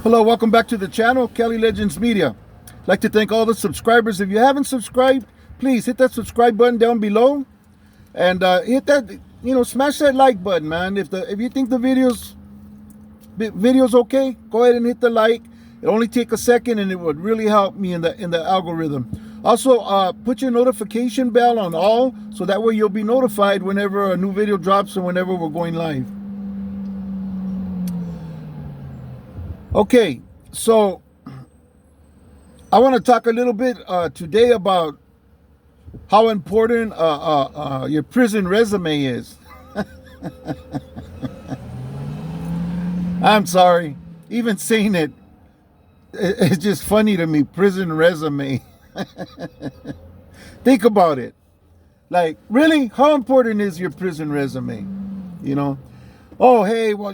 Hello, welcome back to the channel, Kelly Legends Media. I'd like to thank all the subscribers. If you haven't subscribed, please hit that subscribe button down below and hit that, smash that like button, man. If you think the video's okay, go ahead and hit the like. It'll only take a second, and it would really help me in the algorithm. Also, put your notification bell on all, so that way you'll be notified whenever a new video drops and whenever we're going live. Okay, so I want to talk a little bit today about how important your prison resume is. I'm sorry, even saying it's just funny to me. Prison resume. Think about it. Like, really, how important is your prison resume? Oh, hey, well,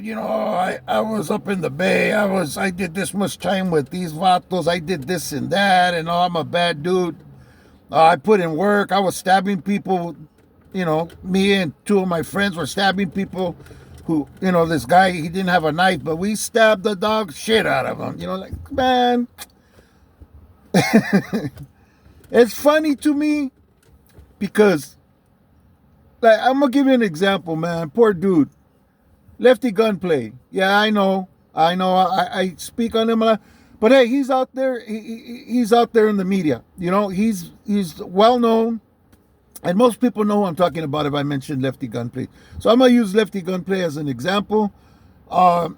I was up in the Bay. I did this much time with these vatos. I did this and that, and I'm a bad dude. I put in work. I was stabbing people. Me and two of my friends were stabbing people who, this guy, he didn't have a knife, but we stabbed the dog shit out of him. Like, man. It's funny to me because, like, I'm going to give you an example, man. Poor dude. Lefty Gunplay. Yeah, I know. I speak on him a lot. But hey, he's out there. He's out there in the media. He's well known, and most people know who I'm talking about if I mention Lefty Gunplay. So I'm gonna use Lefty Gunplay as an example. I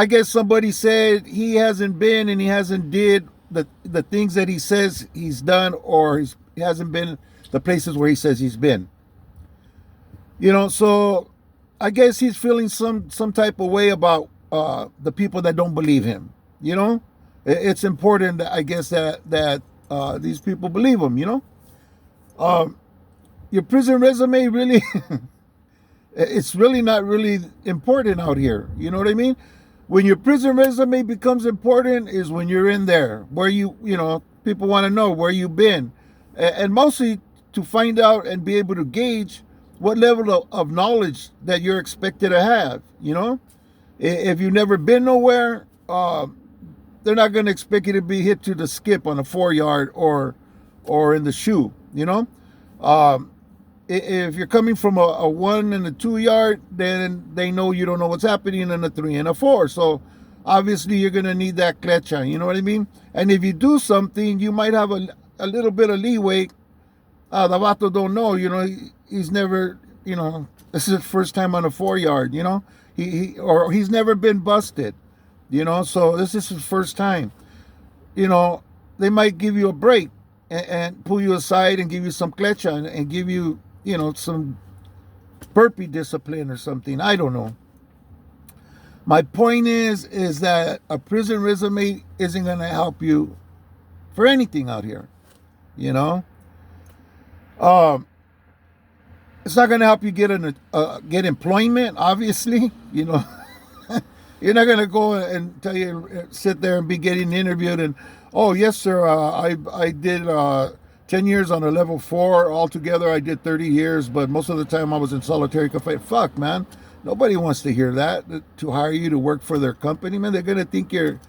guess somebody said he hasn't been and he hasn't did the things that he says he's done, or he hasn't been the places where he says he's been. So I guess he's feeling some type of way about the people that don't believe him. It's important, I guess, that these people believe him. Your prison resume really, it's really not really important out here. You know what I mean? When your prison resume becomes important is when you're in there, where people want to know where you've been, and mostly to find out and be able to gauge what level of knowledge that you're expected to have. If you've never been nowhere, they're not going to expect you to be hit to the skip on a 4-yard or in the shoe. If you're coming from a 1 and a 2-yard, then they know you don't know what's happening in a 3 and a 4. So obviously you're going to need that clecha. You know what I mean? And if you do something, you might have a little bit of leeway. The vato don't know, he's never, this is his first time on a 4-yard, he's never been busted, so this is his first time. They might give you a break and pull you aside and give you some clecha and give you, some burpee discipline or something. I don't know. My point is that a prison resume isn't going to help you for anything out here, It's not going to help you get employment, obviously. You're not going to go and sit there and be getting interviewed and, oh, yes, sir, I did 10 years on a level 4. Altogether, I did 30 years, but most of the time I was in solitary confinement. Fuck, man. Nobody wants to hear that, to hire you to work for their company, man. They're going to think you're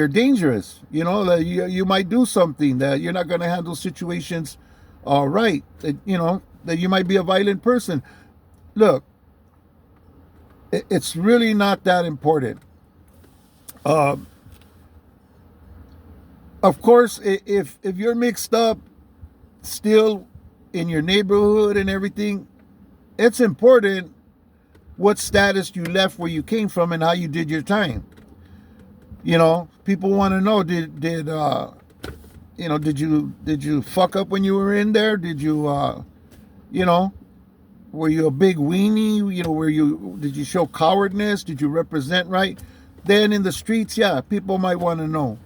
dangerous. That you might do something, that you're not going to handle situations right. That you might be a violent person. Look, it's really not that important. Of course, if you're mixed up still in your neighborhood and everything, it's important what status you left where you came from and how you did your time. People want to know, did you fuck up when you were in there? Did you, were you a big weenie? Did you show cowardness? Did you represent right? Then in the streets, yeah, people might want to know,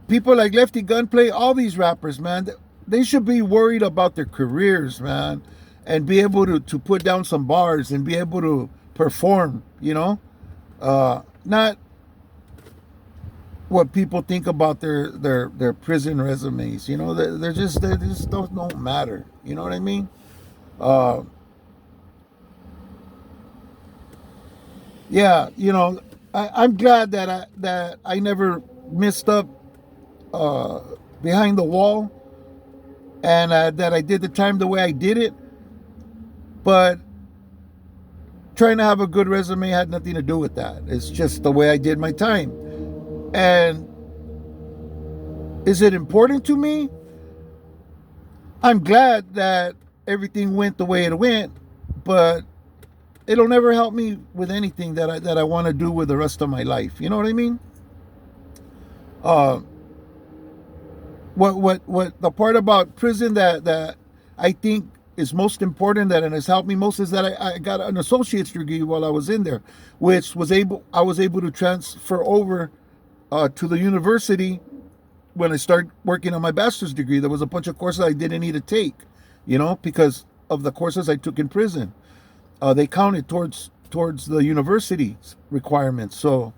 people like Lefty Gunplay, all these rappers, man, they should be worried about their careers, man, and be able to put down some bars and be able to perform, not what people think about their prison resumes. They just don't matter. You know what I mean? yeah, I'm glad that I never messed up uh, behind the wall, and that I did the time the way I did it. But trying to have a good resume had nothing to do with that. It's just the way I did my time. And is it important to me? I'm glad that everything went the way it went, but it'll never help me with anything that I want to do with the rest of my life. You know what I mean? Uh, what the part about prison that I think is most important, that and has helped me most, is that I got an associate's degree while I was in there, which I was able to transfer over to the university when I started working on my bachelor's degree. There was a bunch of courses I didn't need to take, because of the courses I took in prison. They counted towards the university's requirements, so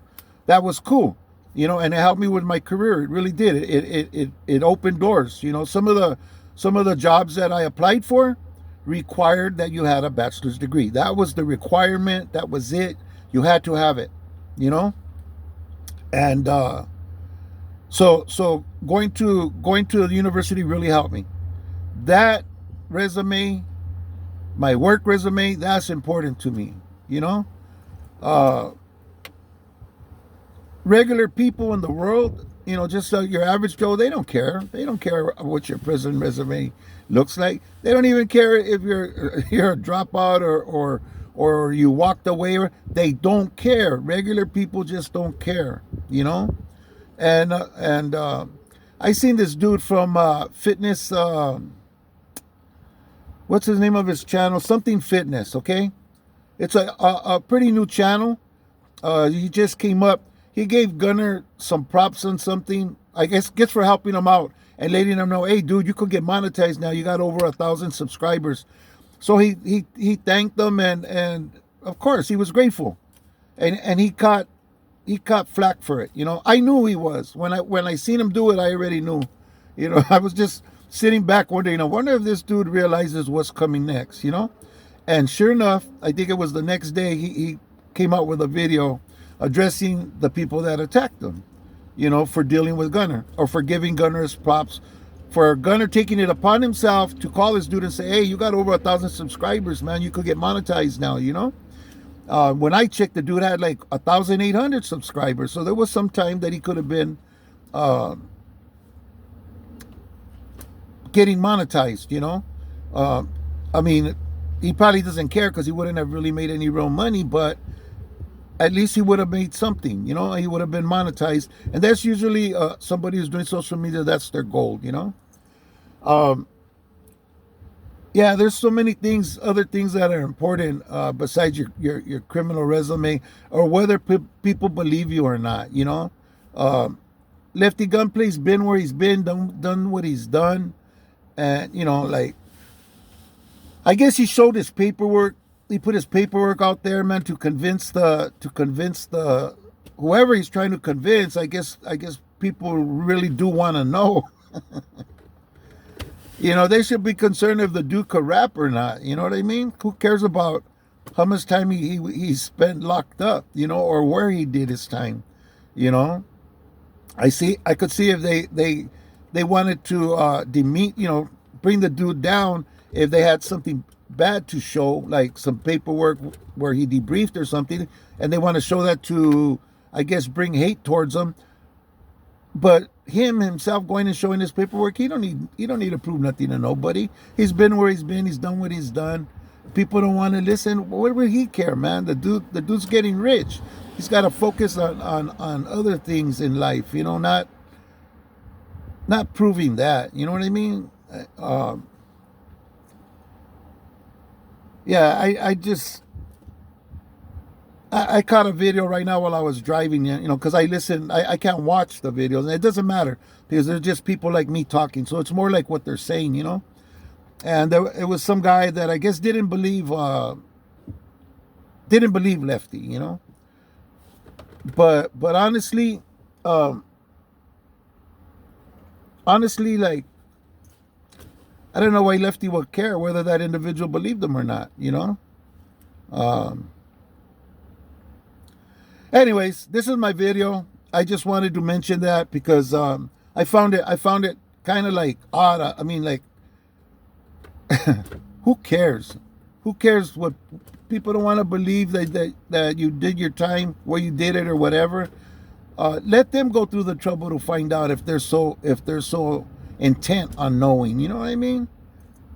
that was cool, and it helped me with my career. It really did. It opened doors. Some of the jobs that I applied for required that you had a bachelor's degree. That was the requirement. That was it. You had to have it, you know, and so going to the university really helped me. That resume, my work resume, that's important to me. You know, uh, regular people in the world, just your average Joe, they don't care. They don't care what your prison resume looks like. They don't even care if you're a dropout or you walked away. They don't care. Regular people just don't care. You know, and I seen this dude from fitness. What's his name of his channel? Something Fitness. Okay, it's a pretty new channel. He just came up. He gave Gunner some props on something. I guess for helping him out and letting him know, hey, dude, you could get monetized now. You got over 1,000 subscribers. So he thanked them, and of course he was grateful, and he caught flack for it. I knew he was when I seen him do it. I already knew. I was just sitting back wondering, I wonder if this dude realizes what's coming next. And sure enough, I think it was the next day he came out with a video addressing the people that attacked him, for dealing with Gunner, or for giving Gunner his props, for Gunner taking it upon himself to call this dude and say, hey, you got over 1,000 subscribers, man. You could get monetized now, When I checked, the dude had like 1,800 subscribers. So there was some time that he could have been getting monetized, I mean, he probably doesn't care because he wouldn't have really made any real money, but at least he would have made something, he would have been monetized. And that's usually somebody who's doing social media, that's their goal, Um, yeah, there's so many things, other things that are important besides your criminal resume, or whether people believe you or not, Lefty Gunplay's been where he's been, done what he's done. And, like, I guess he showed his paperwork. He put his paperwork out there, man, to convince the whoever he's trying to convince. I guess people really do want to know. They should be concerned if the dude could rap or not. You know what I mean? Who cares about how much time he spent locked up, or where he did his time, I could see if they wanted to bring the dude down, if they had something bad to show, like some paperwork where he debriefed or something, and they want to show that to, I guess, bring hate towards him. But him himself going and showing his paperwork, he don't need to prove nothing to nobody. He's been where he's been. He's done what he's done. People don't want to listen. What would he care, man? The dude's getting rich. He's got to focus on other things in life. Not proving that. You know what I mean? Yeah, I caught a video right now while I was driving, because I can't watch the videos, and it doesn't matter because they're just people like me talking. So it's more like what they're saying, And it was some guy that I guess didn't believe Lefty, But honestly, like, I don't know why Lefty would care whether that individual believed him or not, Um, Anyways, this is my video. I just wanted to mention that because I found it kind of like odd. I mean, like, who cares? Who cares what people don't want to believe that you did your time, where you did it or whatever. Let them go through the trouble to find out if they're so intent on knowing. You know what I mean?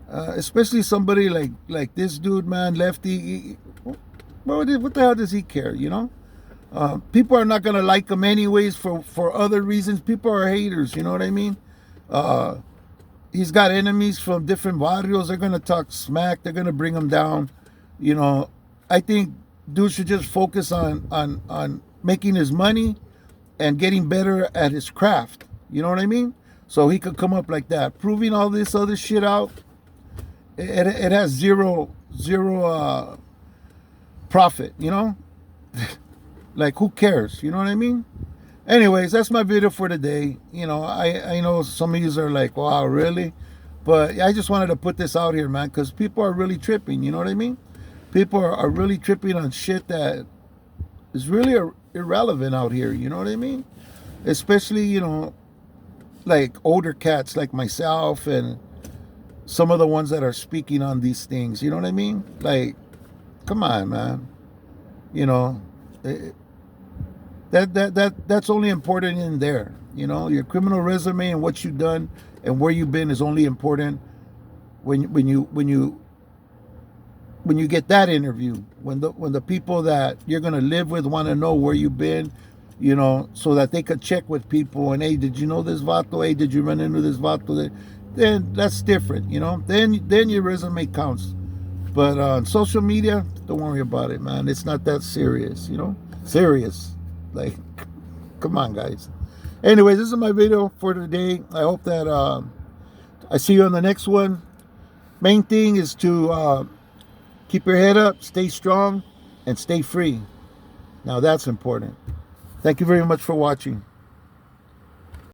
Especially somebody like this dude, man, Lefty. What the hell does he care? You know? People are not gonna like him anyways for other reasons. People are haters. You know what I mean? He's got enemies from different barrios. They're gonna talk smack. They're gonna bring him down. You know, I think dude should just focus on making his money and getting better at his craft. You know what I mean? So he could come up like that, proving all this other shit out. It has zero profit. You know, like who cares? You know what I mean? Anyways, that's my video for today. You know, I know some of you are like, wow, really? But I just wanted to put this out here, man, because people are really tripping. You know what I mean? People are really tripping on shit that is really irrelevant out here. You know what I mean? Especially, you know, like older cats like myself and some of the ones that are speaking on these things. You know what I mean? Like, come on, man. You know, that's only important in there. You know, your criminal resume and what you've done and where you've been is only important when you get that interview, when the people that you're gonna live with want to know where you've been, you know, so that they could check with people and, hey, did you know this vato? Hey, did you run into this vato? Then that's different, you know. Then your resume counts. But on social media, don't worry about it, man. It's not that serious, you know. Serious, like, come on, guys. Anyways, this is my video for today. I hope that I see you on the next one. Main thing is to keep your head up, stay strong, and stay free. Now that's important. Thank you very much for watching.